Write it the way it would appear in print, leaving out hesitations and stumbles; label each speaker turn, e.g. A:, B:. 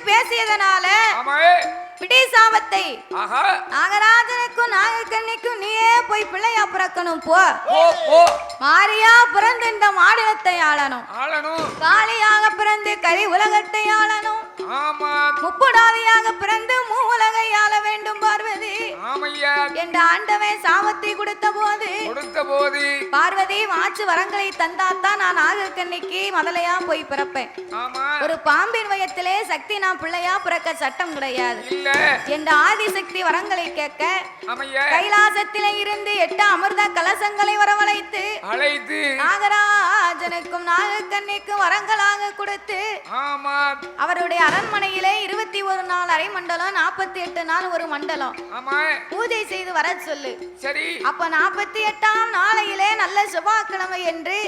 A: பேசியதனால பிடிசாபத்தை நாகராஜனுக்கும் நாகக்கண்ணிக்கும் நீயே போய் பிள்ளையா பிறக்கணும். போ மாரியா பிறந்து இந்த மாநிலத்தை ஆளணும், காளியாக பிறந்து கரி உலகத்தை ஆளணும், முப்புடாதியாக பிறந்து மூலகை ஆள வேண்டும் பார்வதி என்ற ஆண்டவன் சாபத்தை கொடுத்த போது பார்வதி மாற்று வரங்களை தந்தாத்தான் நான் நாகக்கண்ணிக்கு முதலையா போய் பிறப்பேன். ஒரு பாம்பின் வயத்திலே சக்தி நான் பிள்ளையா பிறக்க சட்டம் கிடையாது என்ற ஆதிசக்தி வரங்களை கேட்க கைலாசத்திலே இருந்து 8 அமிர்த கலசங்களை வரவழைத்து நாகராஜனுக்கும் நாகக்கண்ணிக்கும் வரங்களாக கொடுத்து அவருடைய அரண்மனையிலே 21 நாள் அரை மண்டலம் 48 நாள் ஒரு மண்டலம் பூஜை செய்து வர சொல்லு. அப்ப 48ஆம் நாளையிலே நல்ல செவ்வாய்க்கிழமை என்று